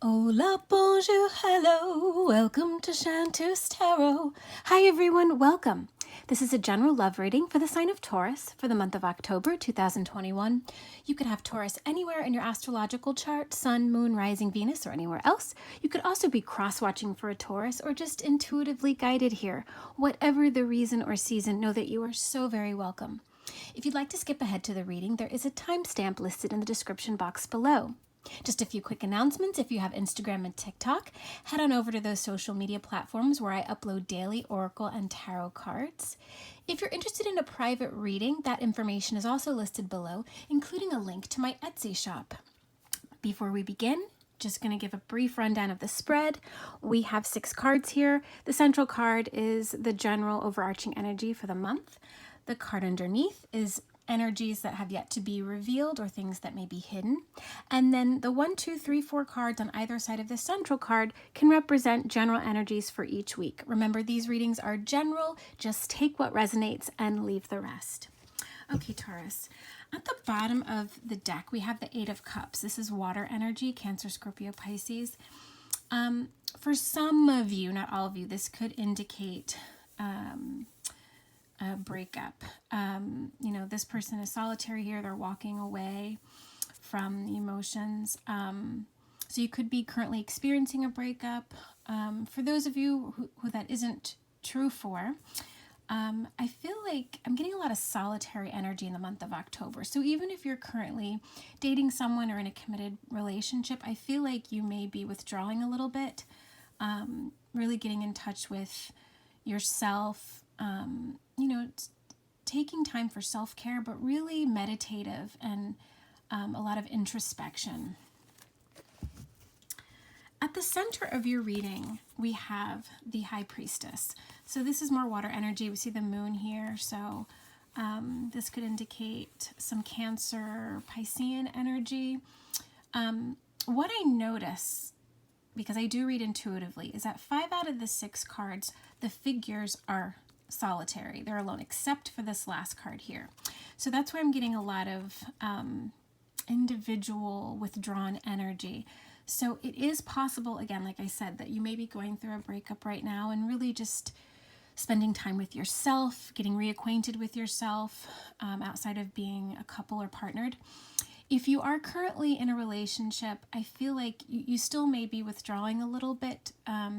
Hola, bonjour, hello, welcome to Chantus Tarot. Hi everyone, welcome. This is a general love reading for the sign of Taurus for the month of October 2021. You could have Taurus anywhere in your astrological chart, sun, moon, rising, Venus, or anywhere else. You could also be cross-watching for a Taurus or just intuitively guided here. Whatever the reason or season, know that you are so very welcome. If you'd like to skip ahead to the reading, there is a timestamp listed in the description box below. Just a few quick announcements. If you have Instagram and TikTok, head on over to those social media platforms where I upload daily oracle and tarot cards. If you're interested in a private reading, that information is also listed below, including a link to my Etsy shop. Before we begin, just going to give a brief rundown of the spread. We have 6 cards here. The central card is the general overarching energy for the month. The card underneath is energies that have yet to be revealed or things that may be hidden. And then the 1, 2, 3, 4 cards on either side of the central card can represent general energies for each week. Remember, these readings are general. Just take what resonates and leave the rest. Okay, Taurus. At the bottom of the deck, we have the 8 of Cups. This is water energy, Cancer, Scorpio, Pisces. For some of you, not all of you, this could indicate a breakup. This person is solitary here. They're walking away from the emotions. So you could be currently experiencing a breakup. For those of you who that isn't true for, I feel like I'm getting a lot of solitary energy in the month of October. So even if you're currently dating someone or in a committed relationship, I feel like you may be withdrawing a little bit, really getting in touch with yourself, taking time for self-care, but really meditative and a lot of introspection. At the center of your reading, we have the High Priestess. So this is more water energy. We see the moon here. So this could indicate some Cancer, Piscean energy. What I notice, because I do read intuitively, is that 5 out of the 6 cards, the figures are solitary. They're alone, except for this last card here. So that's where I'm getting a lot of individual withdrawn energy. So it is possible, again, like I said, that you may be going through a breakup right now and really just spending time with yourself, getting reacquainted with yourself outside of being a couple or partnered. If you are currently in a relationship, I feel like you still may be withdrawing a little bit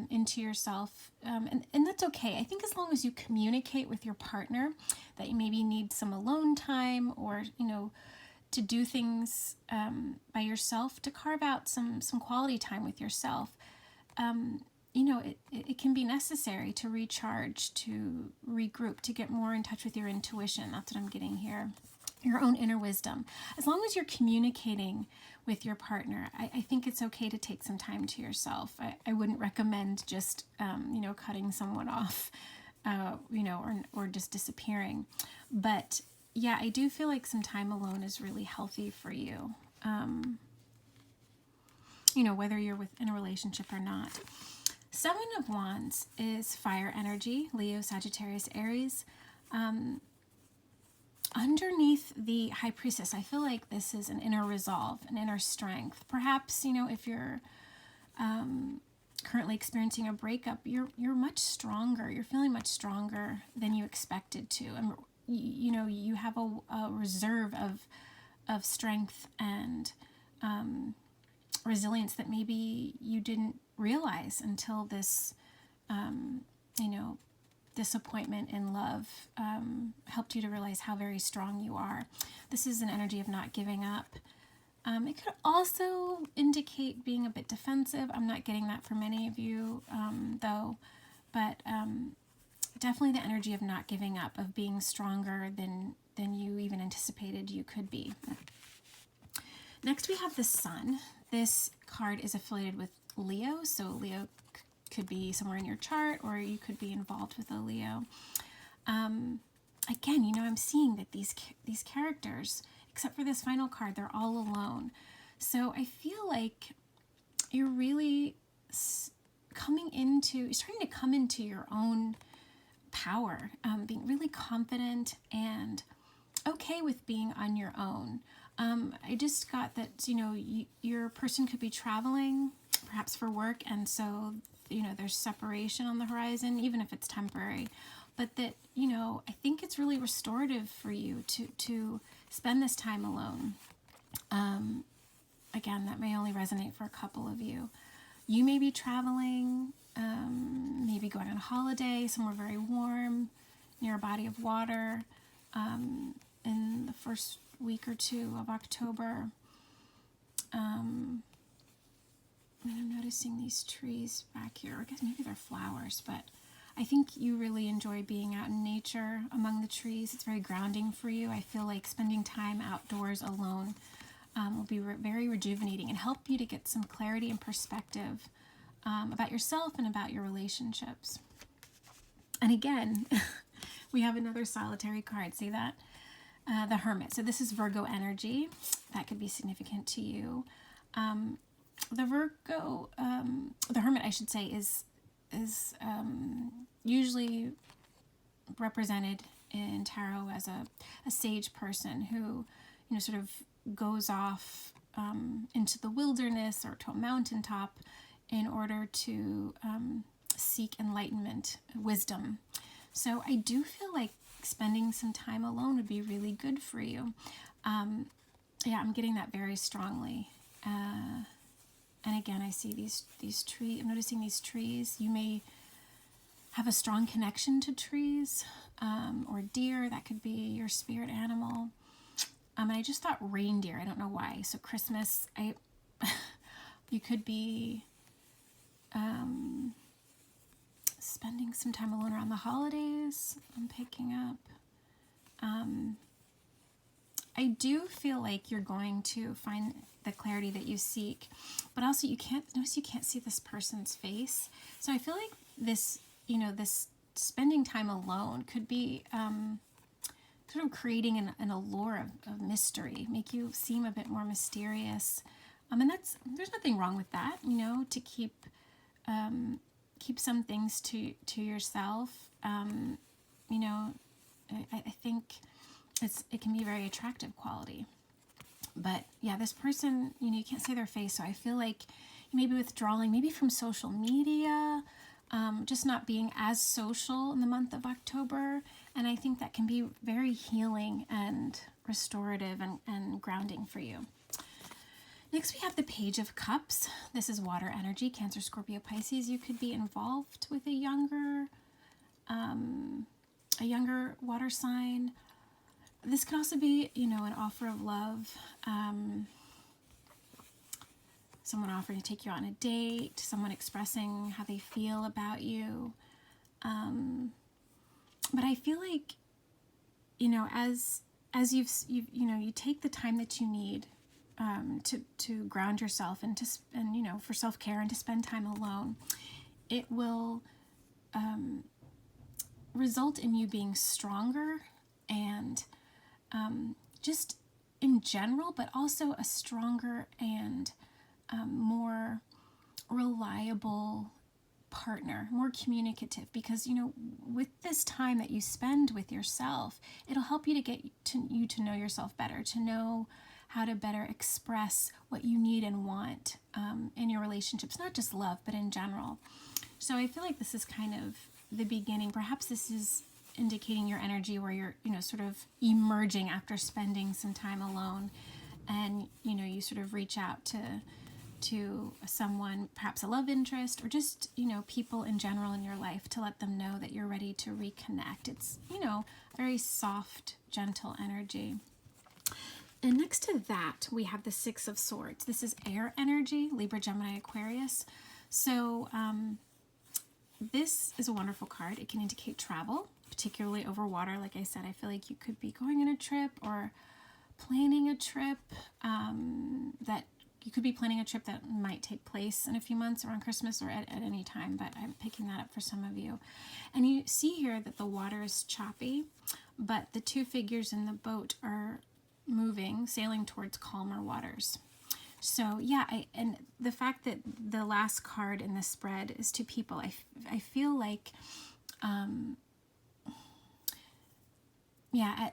into yourself, and that's okay. I think as long as you communicate with your partner that you maybe need some alone time or, to do things by yourself, to carve out some quality time with yourself, it can be necessary to recharge, to regroup, to get more in touch with your intuition. That's what I'm getting here. Your own inner wisdom. As long as you're communicating with your partner, I think it's okay to take some time to yourself. I wouldn't recommend just, cutting someone off, or just disappearing. But yeah, I do feel like some time alone is really healthy for you. Whether you're in a relationship or not. 7 of Wands is fire energy, Leo, Sagittarius, Aries. Underneath the High Priestess, I feel like this is an inner resolve, an inner strength. Perhaps, if you're currently experiencing a breakup, you're much stronger. You're feeling much stronger than you expected to. And, you have a reserve of strength and resilience that maybe you didn't realize until this, disappointment in love helped you to realize how very strong you are. This is an energy of not giving up. It could also indicate being a bit defensive. I'm not getting that for many of you, though, but definitely the energy of not giving up, of being stronger than you even anticipated you could be. Next, we have the Sun. This card is affiliated with Leo, so Leo could be somewhere in your chart, or you could be involved with a Leo. Again, I'm seeing that these characters, except for this final card, they're all alone. So I feel like you're really starting to come into your own power, being really confident and okay with being on your own. I just got that, your person could be traveling perhaps for work, and so, there's separation on the horizon, even if it's temporary. But that, I think it's really restorative for you to spend this time alone. Again, that may only resonate for a couple of you. You may be traveling, maybe going on holiday somewhere very warm, near a body of water, in the first week or two of October. And I'm noticing these trees back here. I guess maybe they're flowers, but I think you really enjoy being out in nature among the trees. It's very grounding for you. I feel like spending time outdoors alone will be very rejuvenating and help you to get some clarity and perspective about yourself and about your relationships. And again, we have another solitary card. See that? The Hermit. So this is Virgo energy. That could be significant to you. The Hermit, I should say, is usually represented in tarot as a sage person who, sort of goes off into the wilderness or to a mountaintop in order to seek enlightenment, wisdom. So I do feel like spending some time alone would be really good for you. I'm getting that very strongly. And again, I see these trees. I'm noticing these trees. You may have a strong connection to trees or deer. That could be your spirit animal. And I just thought reindeer. I don't know why. So Christmas, you could be spending some time alone around the holidays. I'm picking up. I do feel like you're going to find the clarity that you seek, but also you can't see this person's face. So I feel like this spending time alone could be sort of creating an allure of mystery, make you seem a bit more mysterious. And there's nothing wrong with that, to keep some things to yourself. I think it can be a very attractive quality. But yeah, this person, you can't see their face, so I feel like you may be withdrawing maybe from social media, just not being as social in the month of October. And I think that can be very healing and restorative and grounding for you. Next, we have the Page of Cups. This is water energy, Cancer, Scorpio, Pisces. You could be involved with a younger water sign. This could also be, an offer of love. Someone offering to take you on a date, someone expressing how they feel about you. But I feel like, as you take the time that you need to ground yourself and for self-care and to spend time alone, it will result in you being stronger and just in general, but also a stronger and more reliable partner, more communicative, because with this time that you spend with yourself, it'll help you to get to know yourself better, to know how to better express what you need and want in your relationships, not just love, but in general. So I feel like this is kind of the beginning. Perhaps this is indicating your energy where you're, sort of emerging after spending some time alone, and, you sort of reach out to someone, perhaps a love interest, or just, people in general in your life, to let them know that you're ready to reconnect. It's, very soft, gentle energy. And next to that, we have the Six of Swords. This is air energy, Libra, Gemini, Aquarius. So this is a wonderful card. It can indicate travel, particularly over water. Like I said, I feel like you could be going on a trip or planning a trip that might take place in a few months around Christmas or at any time, but I'm picking that up for some of you. And you see here that the water is choppy, but the two figures in the boat are moving, sailing towards calmer waters. So yeah, and the fact that the last card in the spread is two people, I feel like,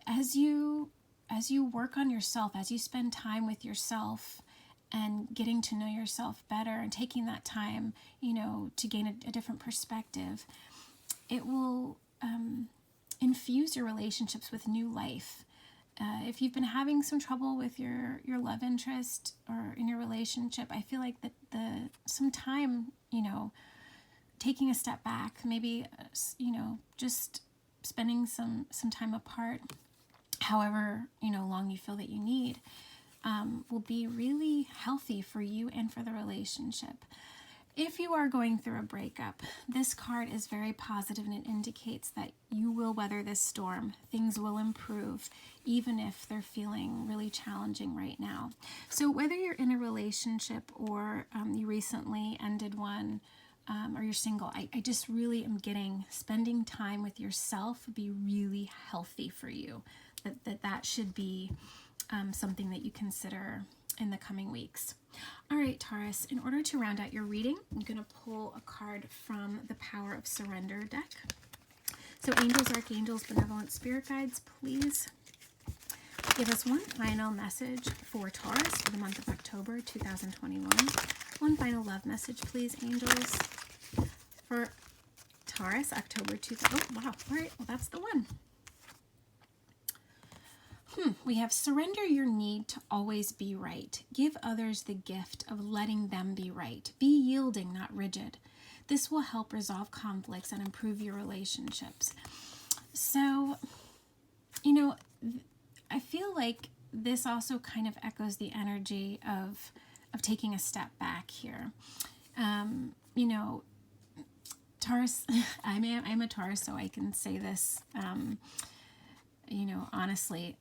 as you work on yourself, as you spend time with yourself, and getting to know yourself better and taking that time, to gain a different perspective, it will infuse your relationships with new life. If you've been having some trouble with your love interest or in your relationship, I feel like that some time, taking a step back, maybe, just spending some time apart, however, long you feel that you need, will be really healthy for you and for the relationship. If you are going through a breakup, this card is very positive and it indicates that you will weather this storm. Things will improve, even if they're feeling really challenging right now. So whether you're in a relationship or you recently ended one, or you're single, I just really am getting spending time with yourself would be really healthy for you. That should be something that you consider in the coming weeks. All right, Taurus, in order to round out your reading, I'm going to pull a card from the Power of Surrender deck. So angels, archangels, benevolent spirit guides, please give us one final message for Taurus for the month of October 2021. One final love message, please, angels, for Taurus, October 2000. Oh, wow. All right. Well, that's the one. We have surrender your need to always be right. Give others the gift of letting them be right. Be yielding, not rigid. This will help resolve conflicts and improve your relationships. So, I feel like this also kind of echoes the energy of taking a step back here. Taurus, I'm a Taurus, so I can say this, honestly,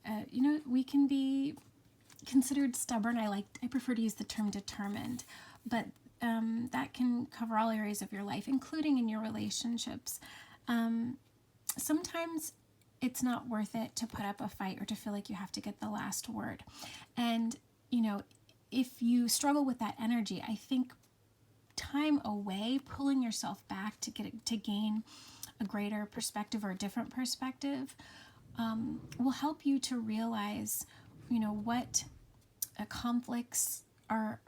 we can be considered stubborn. I prefer to use the term determined, but that can cover all areas of your life, including in your relationships. Sometimes it's not worth it to put up a fight or to feel like you have to get the last word. And, if you struggle with that energy, I think time away, pulling yourself back to gain a greater perspective or a different perspective, will help you to realize, what conflicts are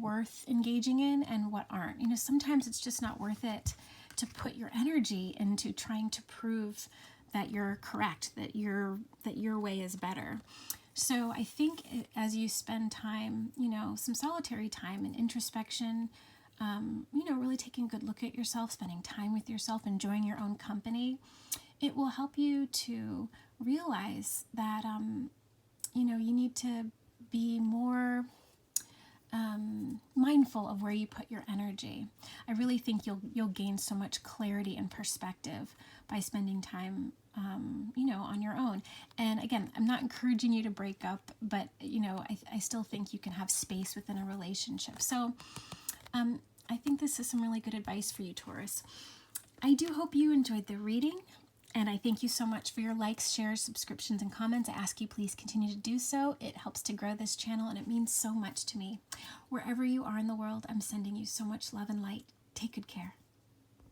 worth engaging in and what aren't. Sometimes it's just not worth it to put your energy into trying to prove that you're correct, that your way is better. So I think as you spend time, some solitary time and introspection, really taking a good look at yourself, spending time with yourself, enjoying your own company, it will help you to realize that, you need to be more mindful of where you put your energy. I really think you'll gain so much clarity and perspective by spending time, on your own. And again, I'm not encouraging you to break up, but, I still think you can have space within a relationship. So I think this is some really good advice for you, Taurus. I do hope you enjoyed the reading. And I thank you so much for your likes, shares, subscriptions, and comments. I ask you please continue to do so. It helps to grow this channel, and it means so much to me. Wherever you are in the world, I'm sending you so much love and light. Take good care.